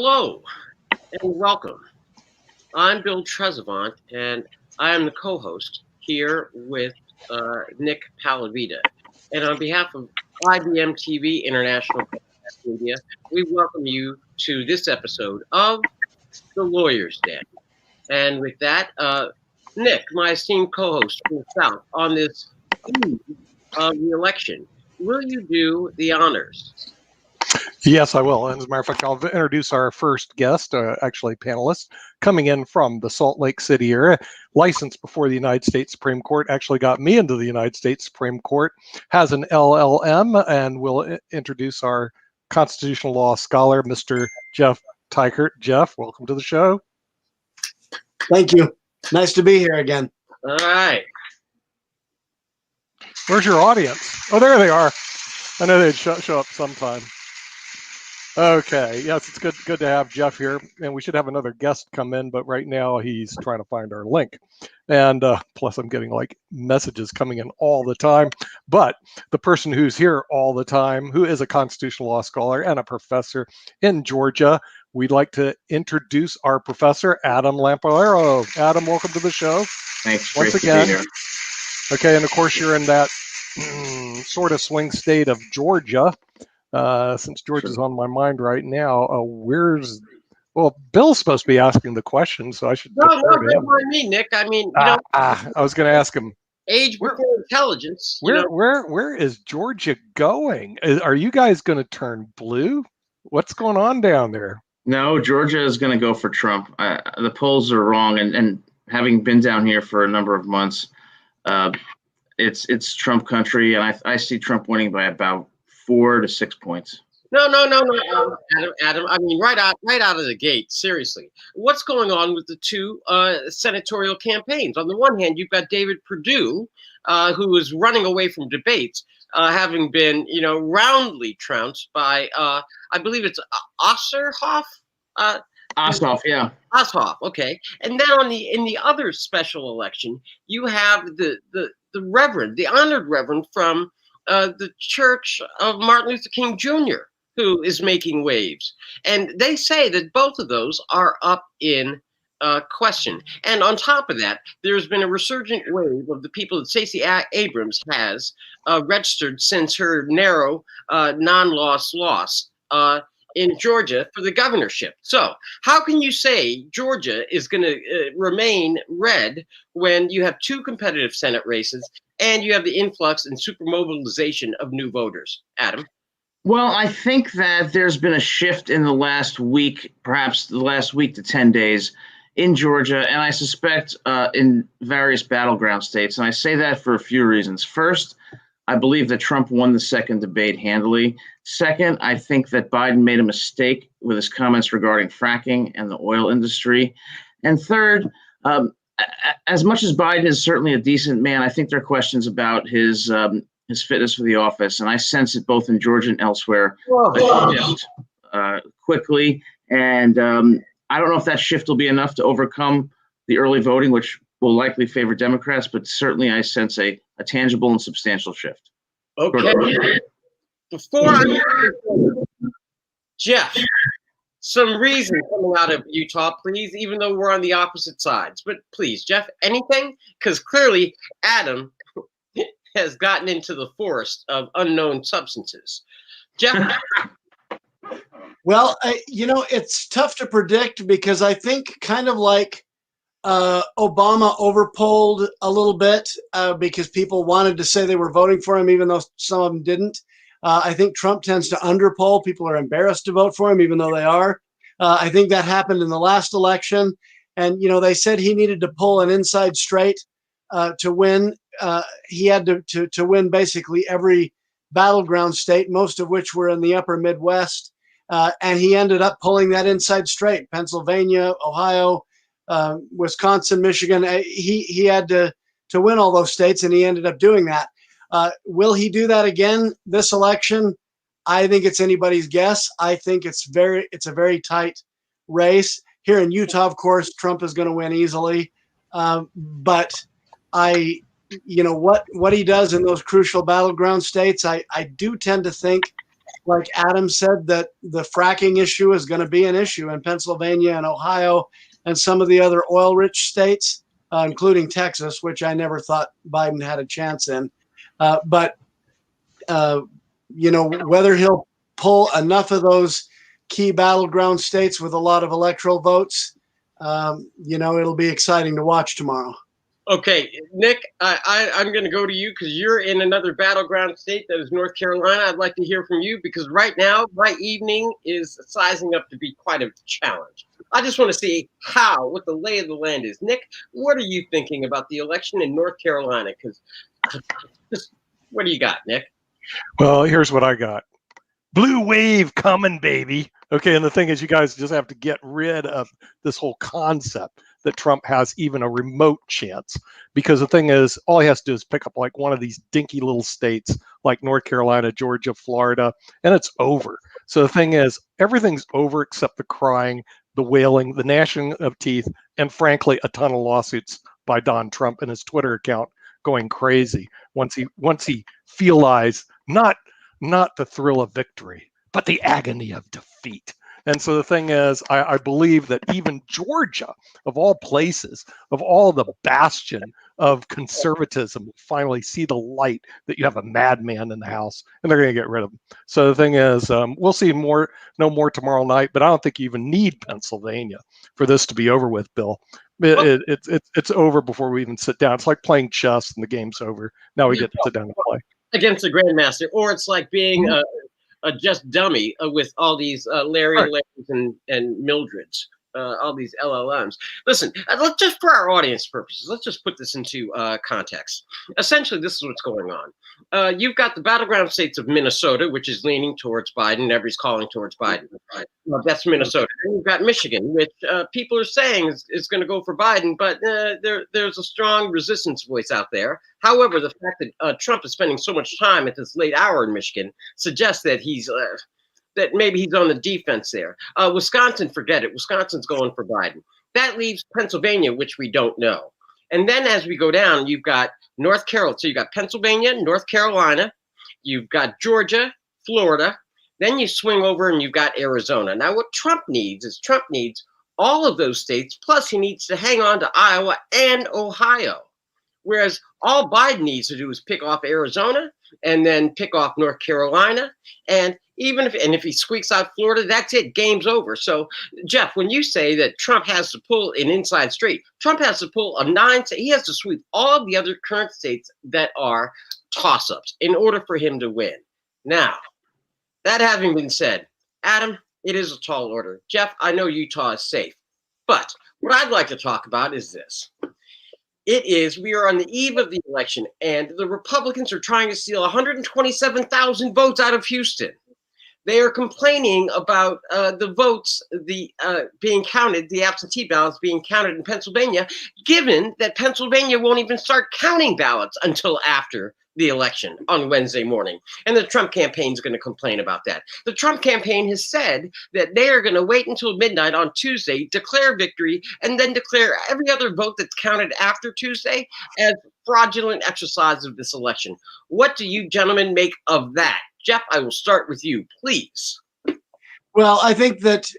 Hello and welcome. I'm Bill Trezevant, and I am the co-host here with Nick Palavita. And on behalf of IBM TV International Media, we welcome you to this episode of The Lawyer's Den. And with that, Nick, my esteemed co-host from the South, on this eve of the election, will you do the honors? Yes, I will. And as a matter of fact, I'll introduce our first guest, actually panelist, coming in from the Salt Lake City area, licensed before the United States Supreme Court, actually got me into the United States Supreme Court, has an LLM, and will introduce our constitutional law scholar, Mr. Jeff Teichert. Jeff, welcome to the show. Thank you. Nice to be here again. All right. Where's your audience? Oh, there they are. I know they'd show up sometime. Okay, yes, it's good to have Jeff here, and we should have another guest come in, but right now he's trying to find our link. And plus I'm getting like messages coming in all the time, but the person who's here all the time, who is a constitutional law scholar and a professor in Georgia, we'd like to introduce our professor, Adam Lampolero. Adam, welcome to the show. Thanks. Once again. To be here. Okay, and of course you're in that sort of swing state of Georgia. Since Georgia's on my mind right now, Bill's supposed to be asking the question, so I should. No, don't mind me, Nick. I mean, I was going to ask him. Age before intelligence. Where is Georgia going? Are you guys going to turn blue? What's going on down there? No, Georgia is going to go for Trump. The polls are wrong, and having been down here for a number of months, it's Trump country, and I see Trump winning by about 4 to 6 points. No, Adam. I mean, right out of the gate. Seriously, what's going on with the two senatorial campaigns? On the one hand, you've got David Perdue, who is running away from debates, having been, roundly trounced by, I believe it's Ossoff. Ossoff, yeah. Ossoff, okay. And then in the other special election, you have the Reverend, the honored Reverend from the Church of Martin Luther King Jr., who is making waves. And they say that both of those are up in question. And on top of that, there's been a resurgent wave of the people that Stacey Abrams has registered since her narrow non-loss loss in Georgia for the governorship. So how can you say Georgia is going to remain red when you have two competitive Senate races and you have the influx and super mobilization of new voters? Adam? Well, I think that there's been a shift in the last week, perhaps the last week to 10 days in Georgia, and I suspect in various battleground states. And I say that for a few reasons. First, I believe that Trump won the second debate handily. Second, I think that Biden made a mistake with his comments regarding fracking and the oil industry. And third, as much as Biden is certainly a decent man, I think there are questions about his fitness for the office. And I sense it both in Georgia and elsewhere quickly. And I don't know if that shift will be enough to overcome the early voting, which will likely favor Democrats, but certainly I sense a tangible and substantial shift. Okay. Jeff, some reason coming out of Utah, please, even though we're on the opposite sides. But please, Jeff, anything? Because clearly Adam has gotten into the forest of unknown substances. Jeff? Well, it's tough to predict because I think kind of like Obama overpolled a little bit because people wanted to say they were voting for him, even though some of them didn't. I think Trump tends to underpoll. People are embarrassed to vote for him, even though they are. I think that happened in the last election. And, they said he needed to pull an inside straight to win. He had to win basically every battleground state, most of which were in the upper Midwest. And he ended up pulling that inside straight. Pennsylvania, Ohio, Wisconsin, Michigan. He had to win all those states, and he ended up doing that. Will he do that again this election? I think it's anybody's guess. I think it's a very tight race. Here in Utah, of course, Trump is going to win easily. But what he does in those crucial battleground states, I do tend to think like Adam said, that the fracking issue is going to be an issue in Pennsylvania and Ohio and some of the other oil-rich states, including Texas, which I never thought Biden had a chance in. But whether he'll pull enough of those key battleground states with a lot of electoral votes, it'll be exciting to watch tomorrow. Okay, Nick, I'm going to go to you because you're in another battleground state that is North Carolina. I'd like to hear from you because right now my evening is sizing up to be quite a challenge. I just want to see what the lay of the land is. Nick, what are you thinking about the election in North Carolina? Because what do you got, Nick? Well, here's what I got. Blue wave coming, baby. Okay, and the thing is, you guys just have to get rid of this whole concept that Trump has even a remote chance. Because the thing is, all he has to do is pick up like one of these dinky little states like North Carolina, Georgia, Florida, and it's over. So the thing is, everything's over except the crying, the wailing, the gnashing of teeth, and frankly, a ton of lawsuits by Donald Trump and his Twitter account going crazy once he realized not the thrill of victory, but the agony of defeat. And so the thing is, I believe that even Georgia, of all places, of all the bastion of conservatism, will finally see the light that you have a madman in the House, and they're going to get rid of him. So the thing is, we'll see no more tomorrow night, but I don't think you even need Pennsylvania for this to be over with, Bill. It's over before we even sit down. It's like playing chess and the game's over. Now we get to sit down and play. Against the Grandmaster, or it's like being a just dummy with all these Larry Larrys and Mildreds, all these LLMs. Listen, let's just, for our audience purposes, let's just put this into context. Essentially, this is what's going on. You've got the battleground states of Minnesota, which is leaning towards Biden. Everybody's calling towards Biden. Right? Well, that's Minnesota. And you've got Michigan, which people are saying is going to go for Biden, but there's a strong resistance voice out there. However, the fact that Trump is spending so much time at this late hour in Michigan suggests that that maybe he's on the defense there. Wisconsin, forget it. Wisconsin's going for Biden. That leaves Pennsylvania, which we don't know. And then as we go down, you've got North Carolina. So you've got Pennsylvania, North Carolina. You've got Georgia, Florida. Then you swing over and you've got Arizona. Now what Trump needs all of those states, plus he needs to hang on to Iowa and Ohio. Whereas all Biden needs to do is pick off Arizona and then pick off North Carolina. And if he squeaks out Florida, that's it. Game's over. So, Jeff, when you say that Trump has to pull an inside straight, Trump has to pull he has to sweep all of the other current states that are toss-ups in order for him to win. Now, that having been said, Adam, it is a tall order. Jeff, I know Utah is safe. But what I'd like to talk about is this. We are on the eve of the election, and the Republicans are trying to steal 127,000 votes out of Houston. They are complaining about the votes being counted, the absentee ballots being counted in Pennsylvania, given that Pennsylvania won't even start counting ballots until after the election on Wednesday morning. And the Trump campaign is going to complain about that. The Trump campaign has said that they are going to wait until midnight on Tuesday, declare victory, and then declare every other vote that's counted after Tuesday as fraudulent exercise of this election. What do you gentlemen make of that? Jeff, I will start with you, please. Well, I think that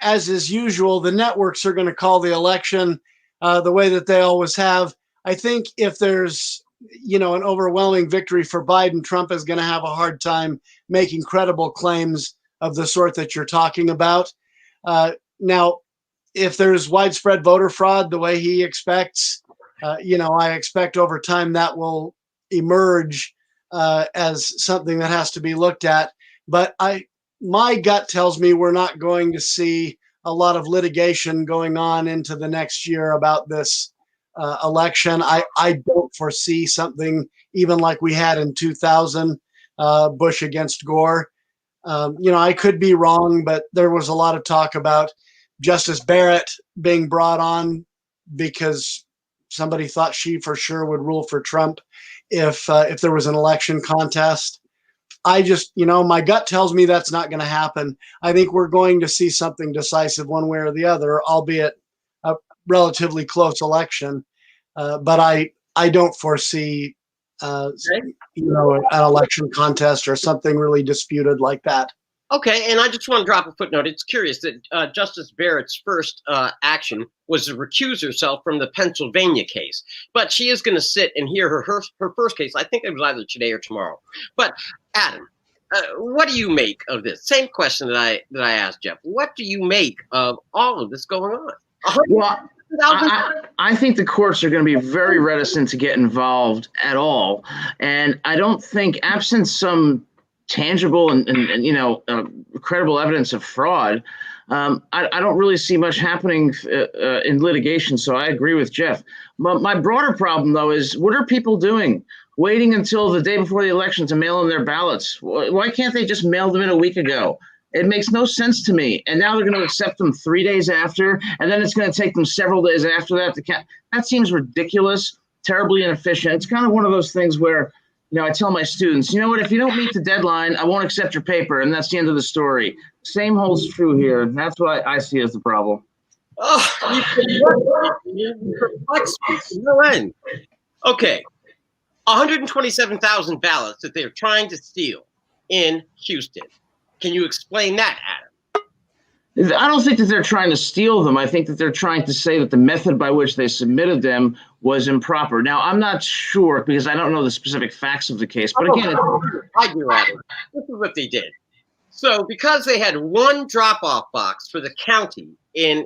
as is usual, the networks are going to call the election the way that they always have. I think if there's an overwhelming victory for Biden, Trump is going to have a hard time making credible claims of the sort that you're talking about. Now, if there's widespread voter fraud the way he expects, I expect over time that will emerge as something that has to be looked at. But my gut tells me we're not going to see a lot of litigation going on into the next year about this election. I don't foresee something even like we had in 2000, Bush against Gore. I could be wrong, but there was a lot of talk about Justice Barrett being brought on because somebody thought she for sure would rule for Trump if there was an election contest. I just, my gut tells me that's not going to happen. I think we're going to see something decisive one way or the other, albeit a relatively close election. But I don't foresee Okay. An election contest or something really disputed like that. Okay, and I just want to drop a footnote. It's curious that Justice Barrett's first action was to recuse herself from the Pennsylvania case, but she is going to sit and hear her first case. I think it was either today or tomorrow. But Adam, what do you make of this? Same question that I asked Jeff. What do you make of all of this going on? Well, I think the courts are going to be very reticent to get involved at all, and I don't think, absent some tangible and credible evidence of fraud, I don't really see much happening in litigation. So I agree with Jeff. My broader problem, though, is what are people doing? Waiting until the day before the election to mail in their ballots. Why can't they just mail them in a week ago? It makes no sense to me. And now they're going to accept them 3 days after, and then it's going to take them several days after that to count. That seems ridiculous, terribly inefficient. It's kind of one of those things where, I tell my students, you know what, if you don't meet the deadline, I won't accept your paper, and that's the end of the story. Same holds true here. That's what I see as the problem. Oh, you perplex me to no end. Okay, 127,000 ballots that they're trying to steal in Houston. Can you explain that, Adam? I don't think that they're trying to steal them. I think that they're trying to say that the method by which they submitted them was improper. Now, I'm not sure because I don't know the specific facts of the case. But again, I do, Adam. This is what they did. So because they had one drop-off box for the county in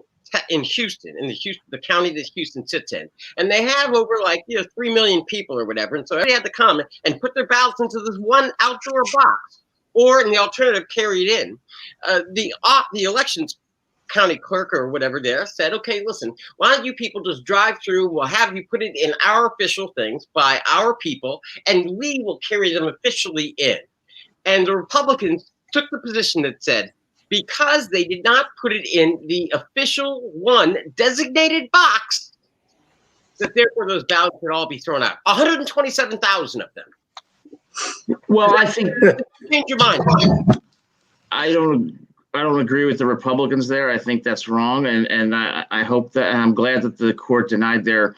Houston, the county that Houston sits in, and they have over 3 million people or whatever, and so they had to come and put their ballots into this one outdoor box. Or in the alternative, carry it in. The elections county clerk or whatever there said, okay, listen, why don't you people just drive through? We'll have you put it in our official things by our people, and we will carry them officially in. And the Republicans took the position that said, because they did not put it in the official one designated box, that therefore those ballots could all be thrown out. 127,000 of them. Well, I think change your mind. I don't agree with the Republicans there. I think that's wrong, and I hope that, and I'm glad that the court denied their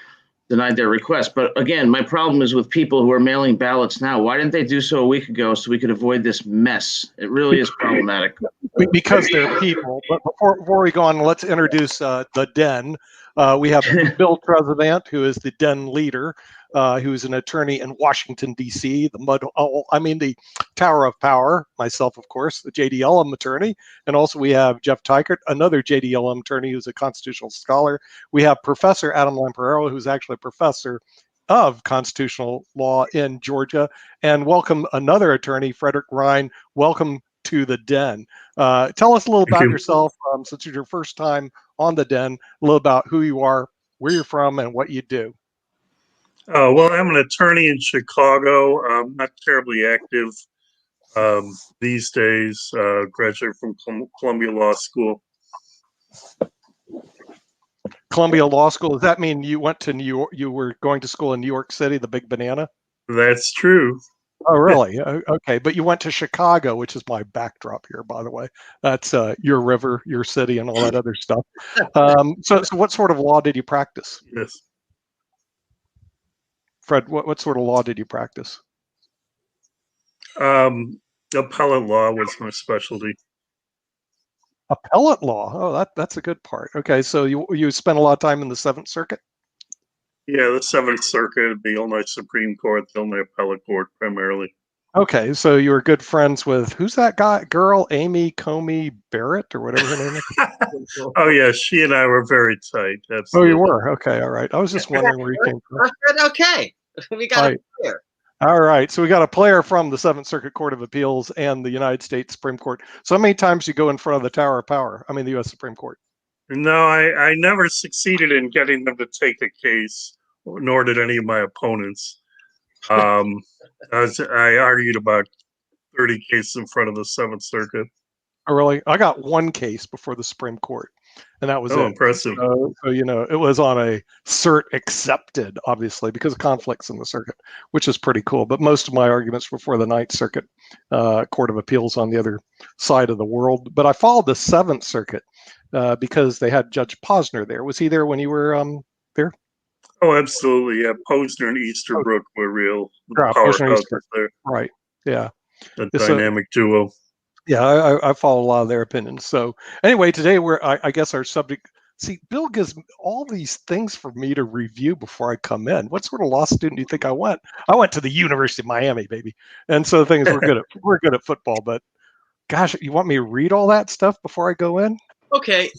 request. But again, my problem is with people who are mailing ballots now. Why didn't they do so a week ago so we could avoid this mess? It really is problematic. Because they're people. But before we go on, let's introduce the Den. We have Bill Trezevant, who is the Den leader, who is an attorney in Washington, D.C., the Tower of Power, myself, of course, the JDLM attorney. And also we have Jeff Teichert, another JDLM attorney who's a constitutional scholar. We have Professor Adam Lamparero, who's actually a professor of constitutional law in Georgia. And welcome another attorney, Frederick Ryan. Welcome to the Den. Tell us a little about yourself, since it's your first time on the Den, a little about who you are, where you're from, and what you do. Well, I'm an attorney in Chicago. I'm not terribly active these days. Graduated from Columbia Law School. Columbia Law School. Does that mean you went to New York? You were going to school in New York City, the Big Banana? That's true. Oh, really? Okay. But you went to Chicago, which is my backdrop here, by the way. That's your river, your city, and all that other stuff. So what sort of law did you practice? Yes. Fred, what sort of law did you practice? Appellate law was my specialty. Appellate law. Oh, that's a good part. Okay, so you spent a lot of time in the Seventh Circuit? Yeah, the Seventh Circuit, the Illinois Supreme Court, the Illinois Appellate Court, primarily. Okay, so you were good friends with, who's that girl, Amy Comey Barrett, or whatever her name is? Oh, yeah, she and I were very tight. Absolutely. Oh, you were? Okay, all right. I was just wondering where you came from. Okay, we got it here. All right, so we got a player from the Seventh Circuit Court of Appeals and the United States Supreme Court. So how many times you go in front of the Tower of Power? I mean, the U.S. Supreme Court. No, I never succeeded in getting them to take a case, nor did any of my opponents. I argued about 30 cases in front of the Seventh Circuit. Oh, really? I got one case before the Supreme Court, and that was it. Impressive. So, it was on a cert accepted, obviously, because of conflicts in the circuit, which is pretty cool. But most of my arguments were for the Ninth Circuit Court of Appeals on the other side of the world. But I followed the Seventh Circuit because they had Judge Posner there. Was he there when you were there? Oh, absolutely. Yeah, Posner and Easterbrook were real Posner and powerhouses Easterbrook. there. Right. Yeah. A So, dynamic duo. yeah, I follow a lot of their opinions. So anyway, today I guess our subject. See, Bill gives all these things for me to review before I come in. What sort of law student do you think I went? I went to the University of Miami, baby. And so the thing is, we're good at football. But gosh, you want me to read all that stuff before I go in? Okay.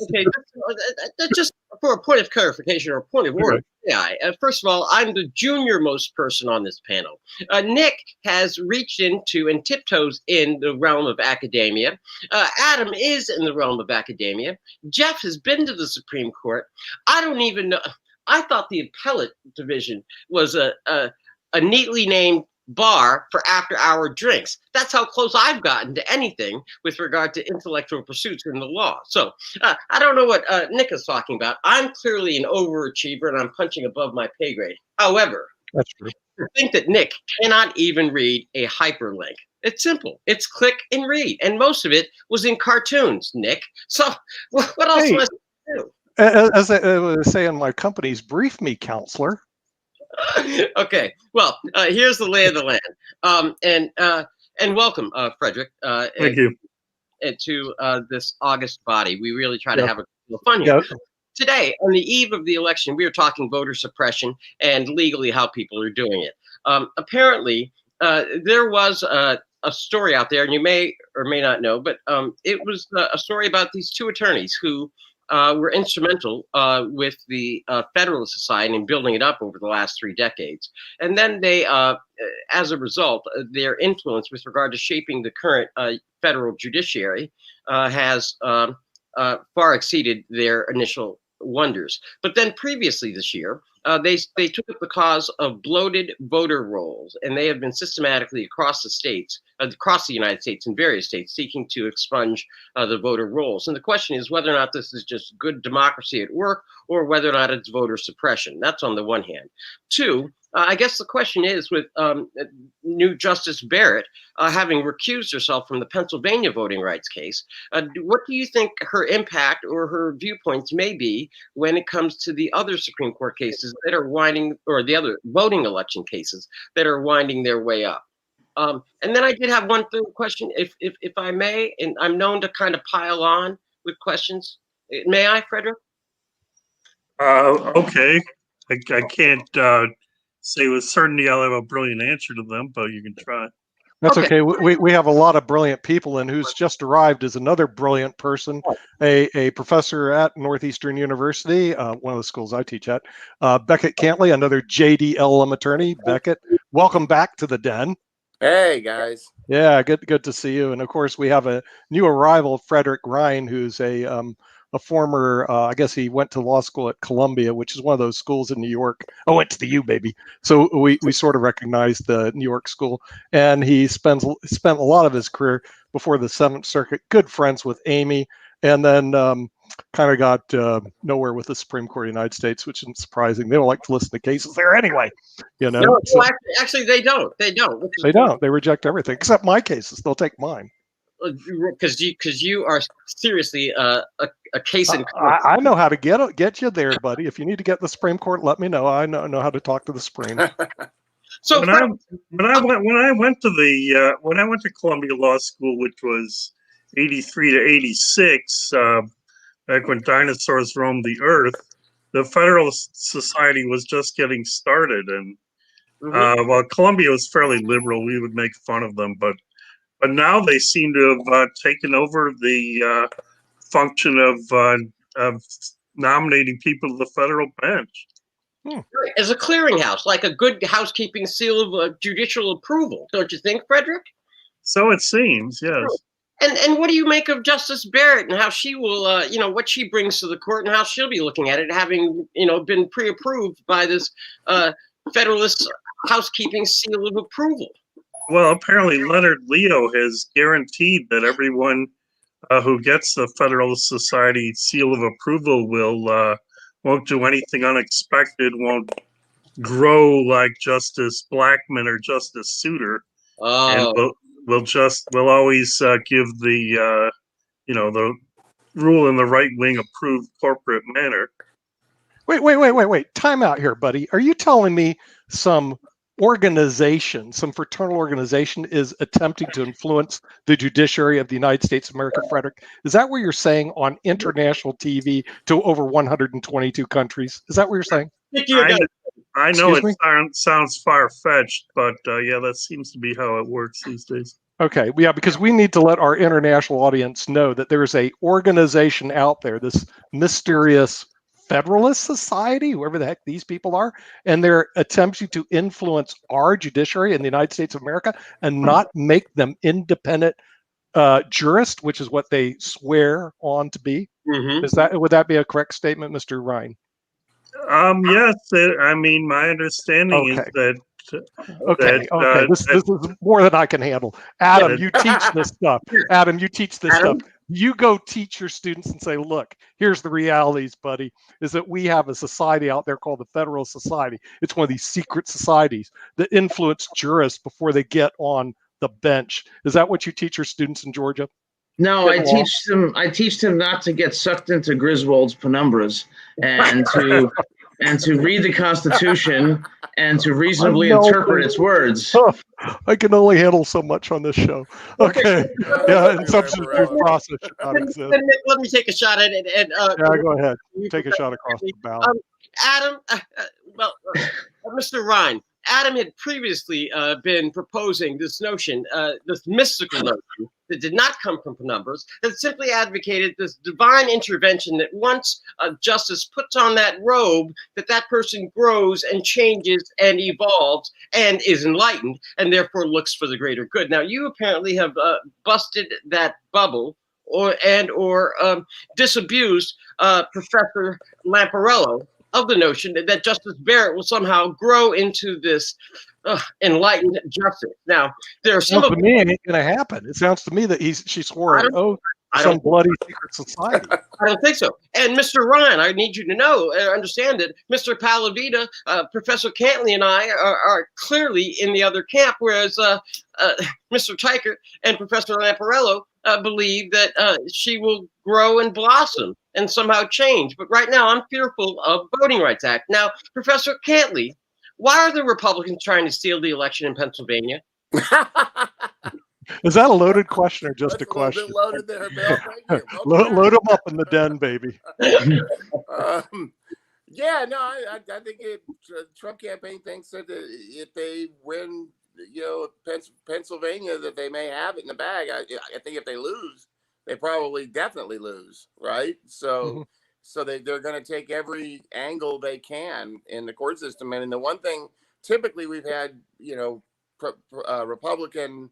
Just for a point of clarification or a point of order. Okay. Yeah. First of all, I'm the junior most person on this panel. Nick has reached into and tiptoes in the realm of academia. Adam is in the realm of academia. Jeff has been to the Supreme Court. I don't even know. I thought the appellate division was a neatly named bar for after-hour drinks. That's how close I've gotten to anything with regard to intellectual pursuits in the law. So I don't know what Nick is talking about. I'm clearly an overachiever and I'm punching above my pay grade. However, That's true. I think that Nick cannot even read a hyperlink. It's simple. It's click and read. And most of it was in cartoons, Nick. So what else Hey, was I do? as I say in my company's brief me, counselor. Okay. Well, here's the lay of the land. And welcome, Frederick. Thank you. To this August body. We really try to Yep. have a little fun here. Yeah. Today, on the eve of the election, we are talking voter suppression and legally how people are doing it. Apparently, there was a story out there, and you may or may not know, but it was a story about these two attorneys who were instrumental with the Federalist Society in building it up over the last 3 decades. And then they, as a result, their influence with regard to shaping the current federal judiciary has far exceeded their initial wonders. But then previously this year, they took up the cause of bloated voter rolls, and they have been systematically across the United States, in various states, seeking to expunge the voter rolls. And the question is whether or not this is just good democracy at work, or whether or not it's voter suppression. That's on the one hand. Two, I guess the question is with new Justice Barrett having recused herself from the Pennsylvania voting rights case, what do you think her impact or her viewpoints may be when it comes to the other Supreme Court cases that are winding, or the other voting election cases that are winding their way up? And then I did have one third question, if I may, and I'm known to kind of pile on with questions. May I, Frederick? Okay. I can't say with certainty I'll have a brilliant answer to them, but you can try. That's Okay. okay. We have a lot of brilliant people, and who's just arrived is another brilliant person, a professor at Northeastern University, one of the schools I teach at, Beckett Cantley, another JDLM attorney. Beckett, welcome back to the den. Hey guys. Yeah, good to see you. And of course, we have a new arrival, Frederick Ryan, who's a former, I guess he went to law school at Columbia, which is one of those schools in New York. I went to the U, baby. So we sort of recognize the New York school. And he spent a lot of his career before the Seventh Circuit, good friends with Amy, and then kind of got nowhere with the Supreme Court of the United States, which isn't surprising. They don't like to listen to cases there anyway, you know. No, So, actually, they don't. They don't. they don't. They reject everything except my cases. They'll take mine. Because you are seriously a case in point. I know how to get you there, buddy. If you need to get the Supreme Court, let me know. I know how to talk to the Supreme. So when I went to Columbia Law School, which was 83 to 86, back when dinosaurs roamed the earth, the Federalist Society was just getting started, and while Columbia was fairly liberal, we would make fun of them, but now they seem to have taken over the function of nominating people to the federal bench. as a clearinghouse, like a good housekeeping seal of judicial approval, don't you think, Frederick? So it seems, yes. And what do you make of Justice Barrett and how she will, what she brings to the court and how she'll be looking at it, having, been pre-approved by this Federalist housekeeping seal of approval? Well, apparently Leonard Leo has guaranteed that everyone who gets the Federalist Society seal of approval won't do anything unexpected, won't grow like Justice Blackmun or Justice Souter, and will always give the rule in the right wing approved corporate manner. Wait. Time out here, buddy. Are you telling me some organization, some fraternal organization is attempting to influence the judiciary of the United States of America, Frederick? Is that what you're saying on international TV to over 122 countries? Is that what you're saying? I, I know Excuse it me? sounds far-fetched, but yeah, that seems to be how it works these days. Okay, yeah, because we need to let our international audience know that there's a organization out there, this mysterious Federalist Society, whoever the heck these people are, and they're attempting to influence our judiciary in the United States of America and not make them independent jurists, which is what they swear on to be. Mm-hmm. Would that be a correct statement, Mr. Ryan? Yes, I mean, my understanding is Okay. that Okay. This is more than I can handle. Adam, you teach this stuff. Adam, you teach this stuff. You go teach your students and say, look, here's the realities, buddy, is that we have a society out there called the Federalist Society. It's one of these secret societies that influence jurists before they get on the bench. Is that what you teach your students in Georgia? No, I teach them not to get sucked into Griswold's penumbras and to read the Constitution and to reasonably interpret its words. I can only handle so much on this show. Okay. Yeah, and substance abuse process should not exist. Let me take a shot at it. Yeah, go ahead. Take a shot across the bow. Adam, Mr. Ryan, Adam had previously been proposing this notion, this mystical notion that did not come from penumbras, that simply advocated this divine intervention that once justice puts on that robe, that person grows and changes and evolves and is enlightened and therefore looks for the greater good. Now, you apparently have busted that bubble or disabused Professor Lamparello of the notion that Justice Barrett will somehow grow into this enlightened justice. Now, there are some of me it ain't going to happen. It sounds to me that she swore an oath to some bloody secret society. I don't think so. And Mr. Ryan, I need you to know, understand that Mr. Palavita, Professor Cantley, and I are clearly in the other camp, whereas Mr. Teichert and Professor Lamparello believe that she will grow and blossom and somehow change. But right now, I'm fearful of Voting Rights Act. Now, Professor Cantley, why are the Republicans trying to steal the election in Pennsylvania? Is that a loaded question or just a question? Loaded there, Bill. Thank you. Load them up in the den, baby. Yeah, no, I think the Trump campaign thinks that if they win, Pennsylvania, that they may have it in the bag. I think if they lose, they probably definitely lose, right? So, they're going to take every angle they can in the court system. And the one thing, typically, we've had, Republican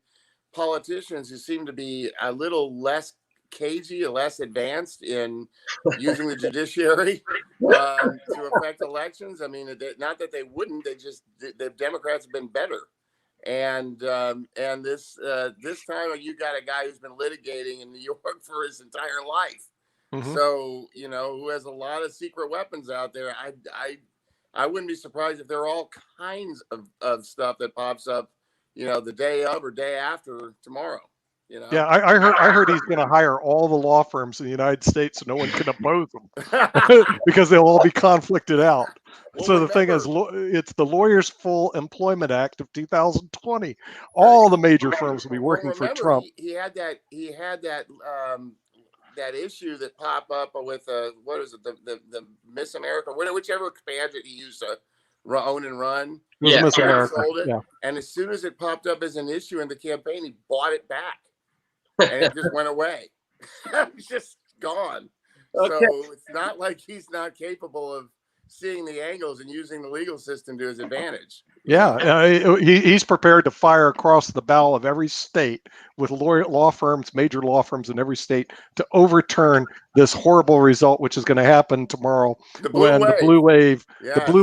politicians who seem to be a little less cagey, less advanced in using the judiciary to affect elections. I mean, not that they wouldn't; the Democrats have been better. And this time you got a guy who's been litigating in New York for his entire life. So who has a lot of secret weapons out there. I wouldn't be surprised if there are all kinds of stuff that pops up, the day of or day after tomorrow. Yeah, I heard he's going to hire all the law firms in the United States so no one can oppose them because they'll all be conflicted out. Well, so the thing is, it's the Lawyers Full Employment Act of 2020. All the major firms will be working for Trump. He had that issue that popped up with what is it, the Miss America, whichever pageant he used to own and run. Yeah, Miss America. Sold it, yeah. And as soon as it popped up as an issue in the campaign, he bought it back, and it just went away. It's just gone. Okay. So it's not like he's not capable of seeing the angles and using the legal system to his advantage. Yeah, he's prepared to fire across the bow of every state with major law firms in every state to overturn this horrible result, which is going to happen tomorrow when the blue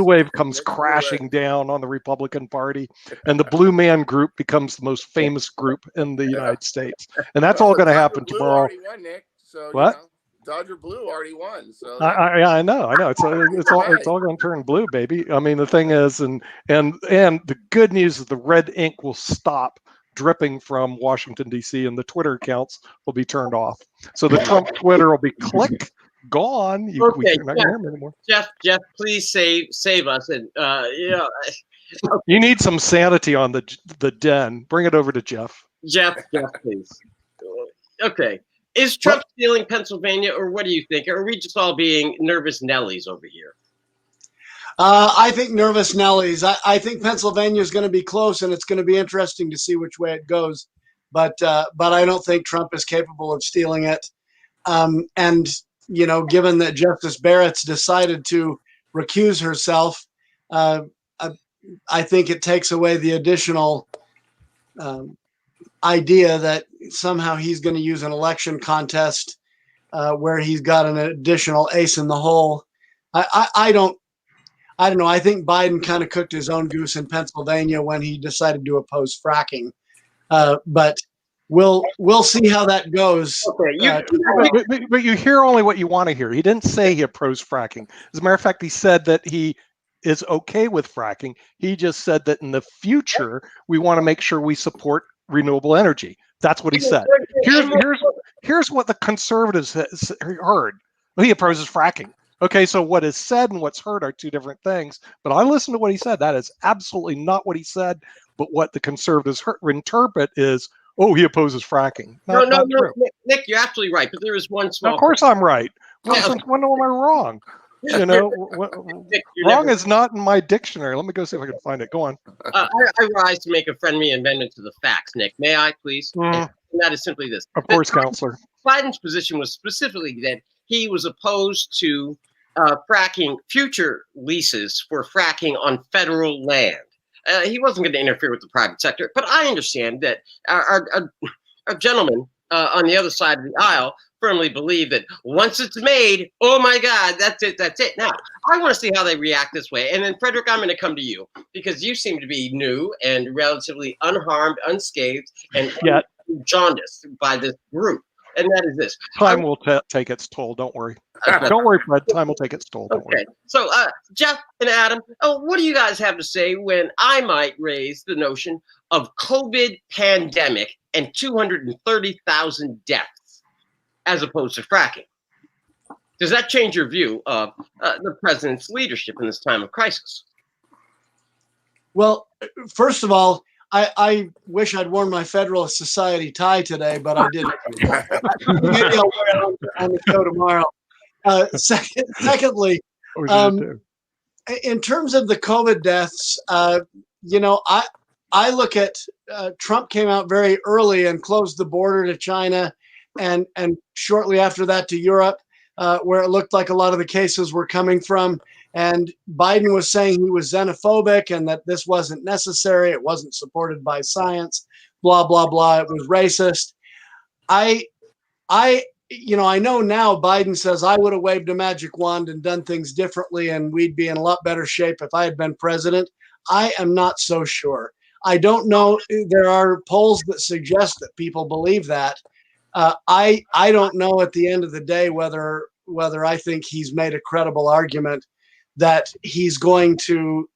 wave comes crashing down on the Republican Party, and the Blue Man Group becomes the most famous group in the United States, and that's all going to happen tomorrow. What? Dodger Blue already won, so I know. It's all going to turn blue, baby. I mean, the thing is, and the good news is the red ink will stop dripping from Washington D.C. and the Twitter accounts will be turned off. So the Trump Twitter will be click, gone. We Okay, not gonna hear him anymore. Jeff, please save us. And You need some sanity on the den. Bring it over to Jeff. Jeff, please. Okay, is Trump stealing Pennsylvania, or what do you think? Or are we just all being nervous Nellies over here? I think nervous Nellies. I think Pennsylvania is going to be close, and it's going to be interesting to see which way it goes. But I don't think Trump is capable of stealing it. And given that Justice Barrett's decided to recuse herself, I think it takes away the additional idea that somehow he's going to use an election contest where he's got an additional ace in the hole. I don't know. I think Biden kind of cooked his own goose in Pennsylvania when he decided to oppose fracking. But we'll see how that goes. Okay, but you hear only what you want to hear. He didn't say he opposed fracking. As a matter of fact, he said that he is okay with fracking. He just said that in the future we want to make sure we support renewable energy. That's what he said. Here's what the conservatives heard. Well, he opposes fracking. Okay, so what is said and what's heard are two different things. But I listened to what he said. That is absolutely not what he said. But what the conservatives interpret is, oh, he opposes fracking. No, Nick, you're absolutely right. But there is one small. Of course, I'm right. Well, since when am I wrong? Wrong is not in my dictionary. Let me go see if I can find it. Go on. I rise to make a friendly amendment to the facts, Nick. May I, please? And that is simply this. Of course, Counselor. Biden's position was specifically that he was opposed to fracking, future leases for fracking on federal land. He wasn't going to interfere with the private sector. But I understand that our gentlemen on the other side of the aisle firmly believe that once it's made, oh my God, that's it. Now, I want to see how they react this way. And then, Frederick, I'm going to come to you because you seem to be new and relatively unharmed, unscathed, and jaundiced by this group. And that is this. Time will take its toll. Don't worry. Don't worry, Fred. Time will take its toll. Don't worry. So, Jeff and Adam, what do you guys have to say when I might raise the notion of COVID pandemic and 230,000 deaths as opposed to fracking? Does that change your view of the president's leadership in this time of crisis? Well, first of all, I wish I'd worn my Federalist Society tie today, but I didn't. Maybe I'll wear it on the show tomorrow. Secondly, in terms of the COVID deaths, I look at Trump came out very early and closed the border to China, and shortly after that to Europe, where it looked like a lot of the cases were coming from. And Biden was saying he was xenophobic and that this wasn't necessary. It wasn't supported by science, blah, blah, blah. It was racist. I know now Biden says I would have waved a magic wand and done things differently and we'd be in a lot better shape if I had been president. I am not so sure. I don't know. There are polls that suggest that people believe that. I don't know at the end of the day whether I think he's made a credible argument that he's going to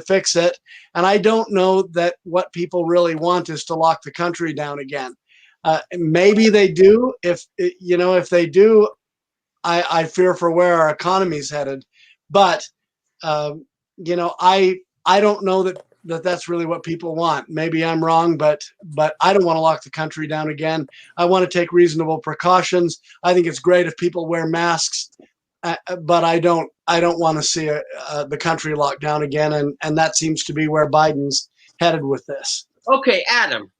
fix it. And I don't know that what people really want is to lock the country down again. Maybe they do. If they do, I fear for where our economy's headed. But, I don't know that that's really what people want. Maybe I'm wrong, but I don't want to lock the country down again. I want to take reasonable precautions. I think it's great if people wear masks. But I don't want to see the country locked down again, and that seems to be where Biden's headed with this. Okay, Adam.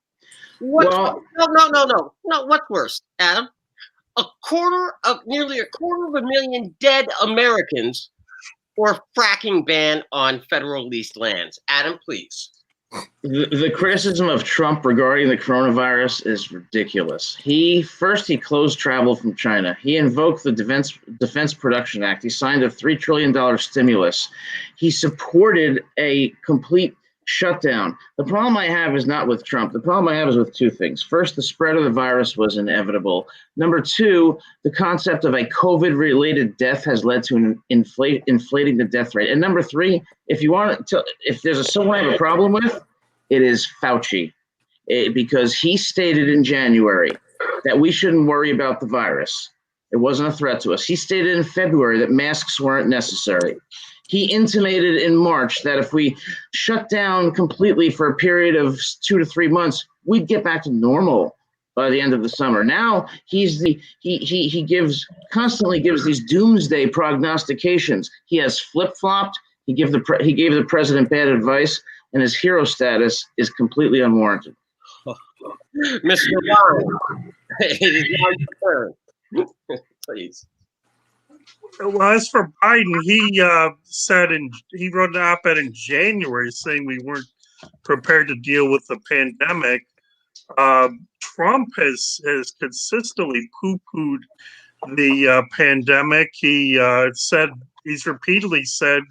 No. What's worse, Adam? Nearly a quarter of a million dead Americans, or fracking ban on federal leased lands. Adam, please. The criticism of Trump regarding the coronavirus is ridiculous. He closed travel from China. He invoked the Defense Production Act. He signed a $3 trillion stimulus. He supported a complete shutdown. The problem I have is not with Trump. The problem I have is with two things. First, the spread of the virus was inevitable. Number two, the concept of a COVID-related death has led to inflating the death rate. And number three, if there's someone I have a problem with, it is Fauci, because he stated in January that we shouldn't worry about the virus. It wasn't a threat to us. He stated in February that masks weren't necessary. He intimated in March that if we shut down completely for a period of 2 to 3 months, we'd get back to normal by the end of the summer. Now he constantly gives these doomsday prognostications. He has flip-flopped. He gave the president bad advice, and his hero status is completely unwarranted. Mr. Bond, it is now your turn. Please. Well, as for Biden, he he wrote an op-ed in January saying we weren't prepared to deal with the pandemic. Trump has consistently poo-pooed the pandemic. He's repeatedly said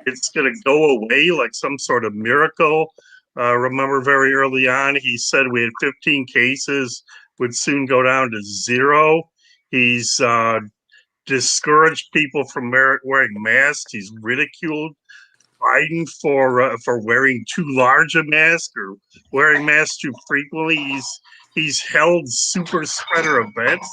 it's going to go away like some sort of miracle. Remember very early on, he said we had 15 cases, would soon go down to 0. He's discouraged people from wearing masks. He's ridiculed Biden for wearing too large a mask or wearing masks too frequently. He's held super spreader events.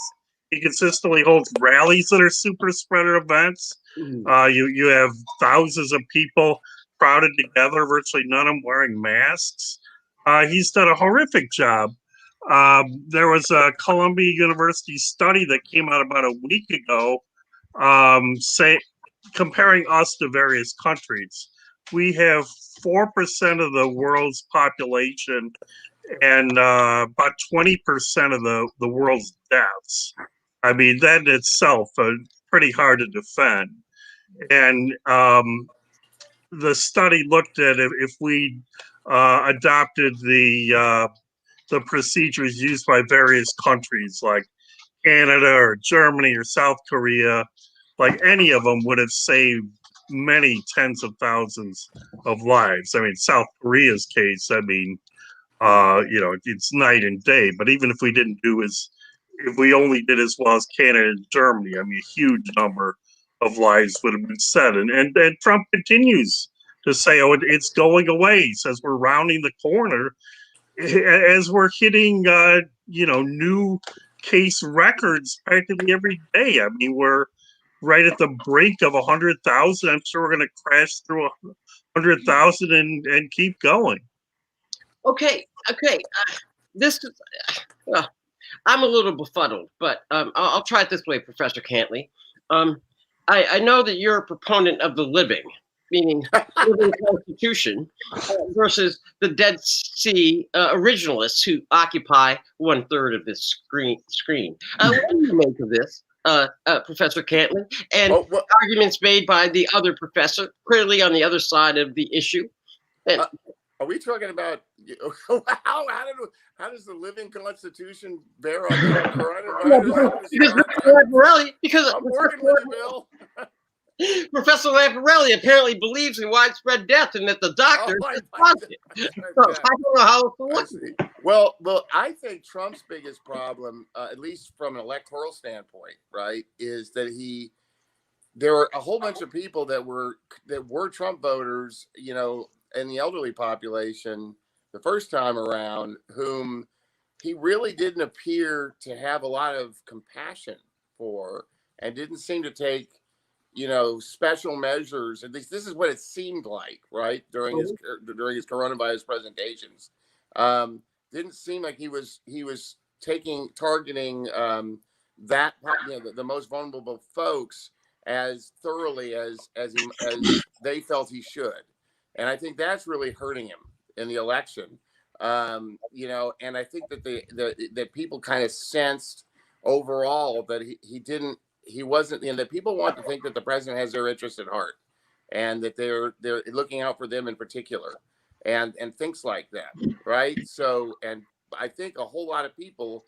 He consistently holds rallies that are super spreader events. You have thousands of people crowded together, virtually none of them wearing masks. He's done a horrific job. There was a Columbia University study that came out about a week ago, comparing us to various countries. We have 4% of the world's population and about 20% of the world's deaths. I mean, that in itself pretty hard to defend. And the study looked at if we adopted the procedures used by various countries like Canada or Germany or South Korea, like any of them would have saved many tens of thousands of lives. I mean, South Korea's case, I mean, it's night and day. But even if we if we only did as well as Canada and Germany, I mean, a huge number of lives would have been saved. And Trump continues to say, oh, it's going away. He says we're rounding the corner as we're hitting, new case records practically every day. I mean, we're right at the brink of 100,000. I'm sure we're going to crash through 100,000 and keep going. Okay. This is. I'm a little befuddled, but I'll try it this way, Professor Cantley. I know that you're a proponent of the living, meaning living Constitution, versus the Dead Sea originalists who occupy 1/3 of this screen. What do you make of this, Professor Cantley? And arguments made by the other professor, clearly on the other side of the issue. And, are we talking about how does the living Constitution bear on the coronavirus? Because I'm working with you, Bill. Professor Lamparelli apparently believes in widespread death and that the doctor is positive. So I don't know how to look at it. Well, I think Trump's biggest problem, at least from an electoral standpoint, right, is that there were a whole bunch of people that were Trump voters, in the elderly population the first time around, whom he really didn't appear to have a lot of compassion for and didn't seem to take special measures. At least this is what it seemed like, right, during his coronavirus presentations. Didn't seem like he was targeting that the most vulnerable folks as thoroughly as they felt he should. And I think that's really hurting him in the election. And I think that that people kind of sensed overall that he wasn't, that people want to think that the president has their interest at heart and that they're looking out for them in particular and things like that. Right. So, and I think a whole lot of people,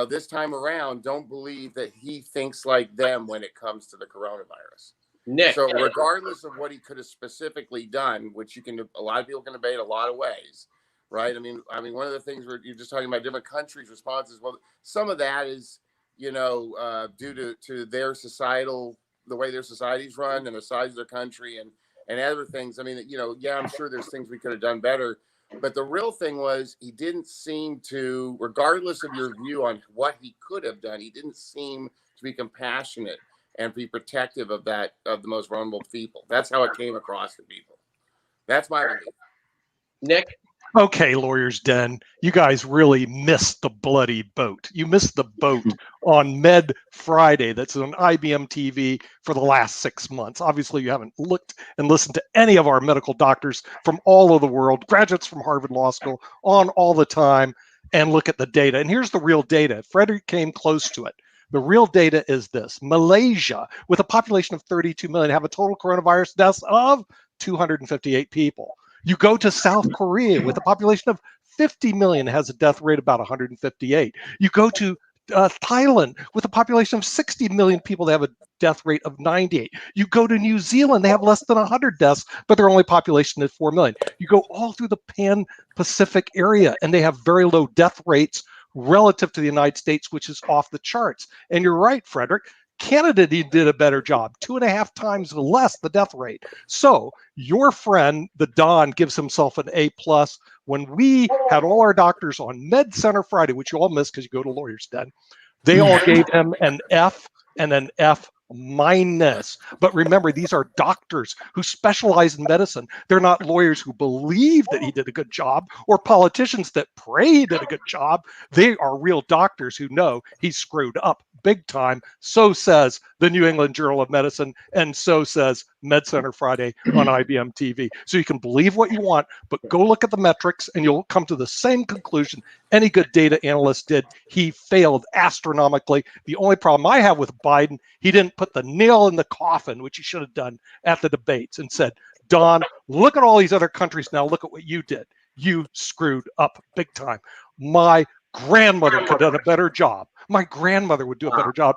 this time around don't believe that he thinks like them when it comes to the coronavirus. Nick. So regardless of what he could have specifically done, which a lot of people can debate a lot of ways, right? I mean, one of the things where you're just talking about different countries' responses. Well, some of that is, due to their the way their societies run and the size of their country and other things. I mean, I'm sure there's things we could have done better. But the real thing was he didn't seem to, regardless of your view on what he could have done, he didn't seem to be compassionate and be protective of the most vulnerable people. That's how it came across to people. That's my belief. Nick? Okay, Lawyers Den, you guys really missed the bloody boat. You missed the boat on Med Friday that's on IBM TV for the last 6 months. Obviously, you haven't looked and listened to any of our medical doctors from all over the world, graduates from Harvard Law School, on all the time, and look at the data. And here's the real data. Frederick came close to it. The real data is this. Malaysia, with a population of 32 million, have a total coronavirus deaths of 258 people. You go to South Korea with a population of 50 million, has a death rate about 158. You go to Thailand with a population of 60 million people, they have a death rate of 98. You go to New Zealand, they have less than 100 deaths, but their only population is 4 million. You go all through the Pan-Pacific area, and they have very low death rates relative to the United States, which is off the charts. And you're right, Frederick. Canada did a better job, 2.5 times less the death rate. So your friend, the Don, gives himself an A+. When we had all our doctors on Med Center Friday, which you all missed because you go to Lawyers Den, they all gave him an F and an F-. But remember, these are doctors who specialize in medicine. They're not lawyers who believe that he did a good job or politicians that pray he did a good job. They are real doctors who know he screwed up big time. So says the New England Journal of Medicine, and so says Med Center Friday on IBM TV. So you can believe what you want, but go look at the metrics and you'll come to the same conclusion any good data analyst did. He failed astronomically. The only problem I have with Biden, he didn't put the nail in the coffin, which he should have done at the debates, and said, Don, look at all these other countries now. Look at what you did. You screwed up big time. My grandmother could have done a better job. My grandmother would do a better job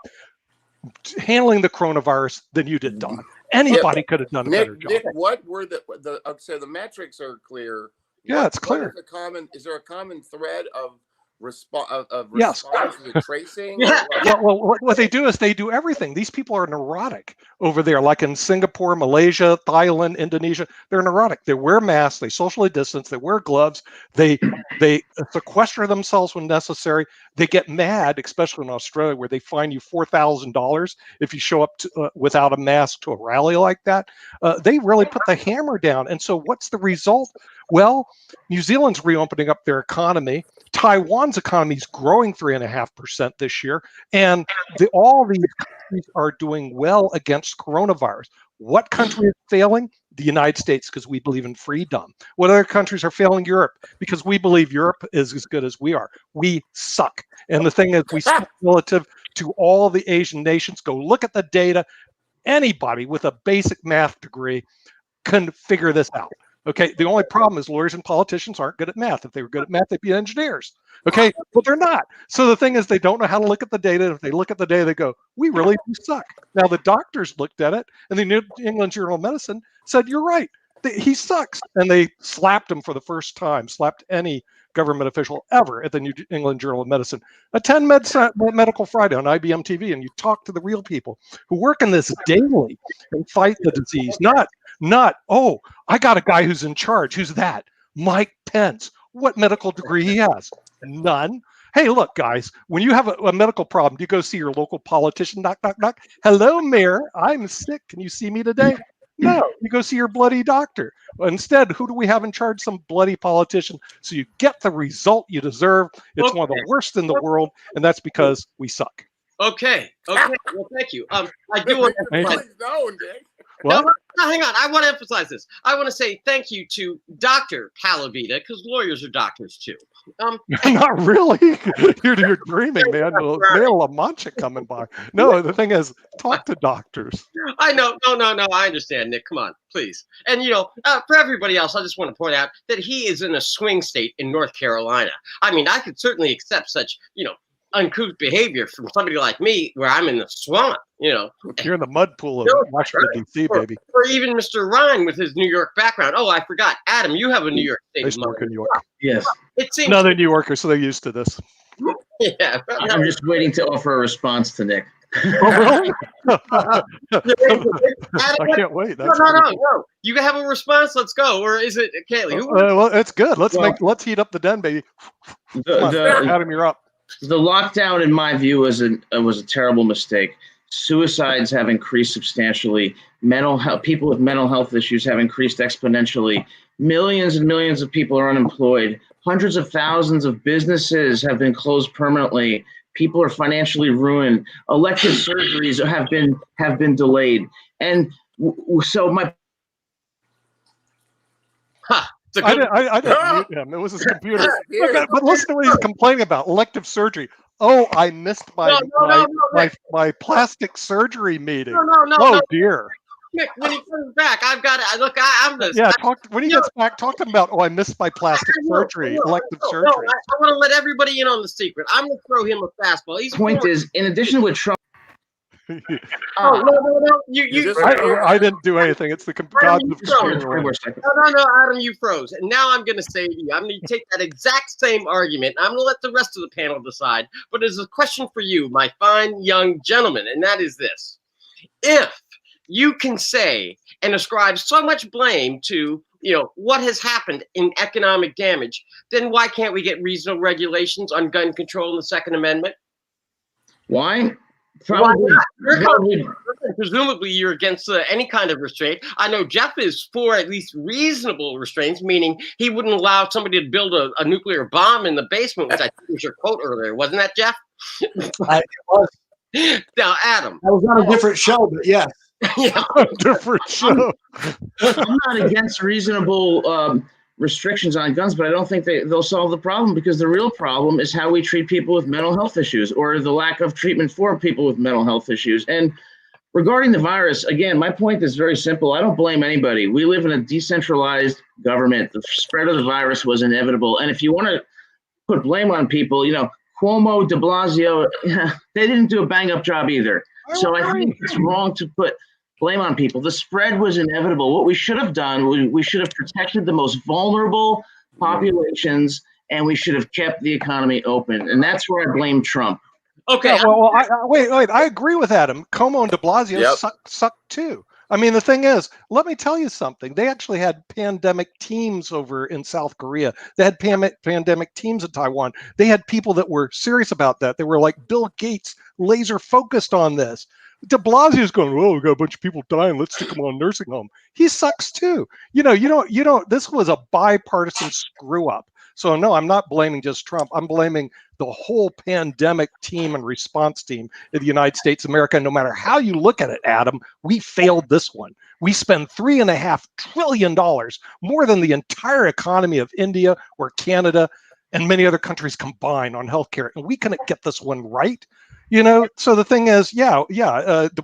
handling the coronavirus than you did, Don. Anybody could have done a better job. Nick, what were so the metrics are clear. Yeah, it's clear. Is there a common thread of response Yes. to the tracing? Well, what they do is they do everything. These people are neurotic over there, like in Singapore, Malaysia, Thailand, Indonesia. They're neurotic. They wear masks. They socially distance. They wear gloves. They sequester themselves when necessary. They get mad, especially in Australia, where they fine you $4,000 if you show up without a mask to a rally like that. They really put the hammer down. And so what's the result? Well, New Zealand's reopening up their economy. Taiwan's economy is growing 3.5% this year. And all these countries are doing well against coronavirus. What country is failing? The United States, because we believe in freedom. What other countries are failing? Europe, because we believe Europe is as good as we are. We suck. And the thing is, we suck relative to all the Asian nations. Go look at the data. Anybody with a basic math degree can figure this out. Okay, the only problem is lawyers and politicians aren't good at math. If they were good at math, they'd be engineers. Okay, but they're not. So the thing is, they don't know how to look at the data. If they look at the data, they go, we really do suck. Now, the doctors looked at it, and the New England Journal of Medicine said, you're right, he sucks. And they slapped him for the first time, slapped any government official ever at the New England Journal of Medicine. Attend Medical Friday on IBM TV, and you talk to the real people who work in this daily and fight the disease, not, oh, I got a guy who's in charge. Who's that? Mike Pence. What medical degree he has? None. Hey, look, guys, when you have a medical problem, do you go see your local politician? Knock, knock, knock. Hello, Mayor. I'm sick. Can you see me today? No, you go see your bloody doctor. Instead, who do we have in charge? Some bloody politician. So you get the result you deserve. It's one of the worst in the world, and that's because we suck. Okay. Well, thank you. I do want to emphasize. What? No, hang on. I want to emphasize this. I want to say thank you to Dr. Palavita, because lawyers are doctors too. Not really. You're dreaming, man. Mayor La Mancha coming by. No, the thing is, talk to doctors. I know. No. I understand, Nick. Come on, please. And, for everybody else, I just want to point out that he is in a swing state in North Carolina. I mean, I could certainly accept such, uncouth behavior from somebody like me where I'm in the swamp, You're in the mud pool of Washington, D.C., baby. Or even Mr. Ryan with his New York background. Oh, I forgot. Adam, you have a New York State. I used to work in New York. Yes. It seems No, they're New Yorkers, so they're used to this. Yeah. I'm just waiting to offer a response to Nick. Oh, really? I can't wait. No. You have a response. Let's go. Or is it Kaylee? Well, it's good. Let's heat up the den, baby. Come on, Adam, you're up. The lockdown, in my view, was a terrible mistake. Suicides have increased substantially. People with mental health issues have increased exponentially. Millions and millions of people are unemployed. Hundreds of thousands of businesses have been closed permanently. People are financially ruined. Elective surgeries have been delayed. And so my I didn't mute him. It was his computer. But listen to what he's complaining about: elective surgery. Oh, I missed my plastic surgery meeting. Oh dear. Mick, when he comes back, I've got to look. I'm the When he gets back, talk to him about. Oh, I missed my plastic surgery, elective surgery. I want to let everybody in on the secret. I'm going to throw him a fastball. Point is, in addition to what Trump. No. I didn't do anything. It's the gods of computer. No, Adam, you froze. And now I'm going to say to you, I'm going to take that exact same argument. I'm going to let the rest of the panel decide. But there's a question for you, my fine young gentleman, and that is this. If you can say and ascribe so much blame to, what has happened in economic damage, then why can't we get reasonable regulations on gun control in the Second Amendment? Why? Presumably, you're against any kind of restraint. I know Jeff is for at least reasonable restraints, meaning he wouldn't allow somebody to build a nuclear bomb in the basement, which I think was your quote earlier. Wasn't that, Jeff? It was. Now, Adam. I was on a different show, but yes. Different show. I'm not against reasonable restrictions on guns, but I don't think they'll solve the problem, because the real problem is how we treat people with mental health issues, or the lack of treatment for people with mental health issues. And regarding the virus, again, my point is very simple. I don't blame anybody. We live in a decentralized government. The spread of the virus was inevitable. And if you want to put blame on people, Cuomo, de Blasio, they didn't do a bang-up job either. So I think it's wrong to put blame on people. The spread was inevitable. What we should have done, we should have protected the most vulnerable populations, and we should have kept the economy open. And that's where I blame Trump. Okay. Yeah, well, wait. I agree with Adam. Cuomo and de Blasio suck too. I mean, the thing is, let me tell you something. They actually had pandemic teams over in South Korea. They had pandemic teams in Taiwan. They had people that were serious about that. They were like Bill Gates, laser focused on this. De Blasio's going, well, we got a bunch of people dying. Let's stick them on nursing home. He sucks too. You don't. This was a bipartisan screw up. So no, I'm not blaming just Trump. I'm blaming the whole pandemic team and response team in the United States of America. No matter how you look at it, Adam, we failed this one. We spend $3.5 trillion, more than the entire economy of India or Canada and many other countries combined on healthcare, and we couldn't get this one right. So the thing is, de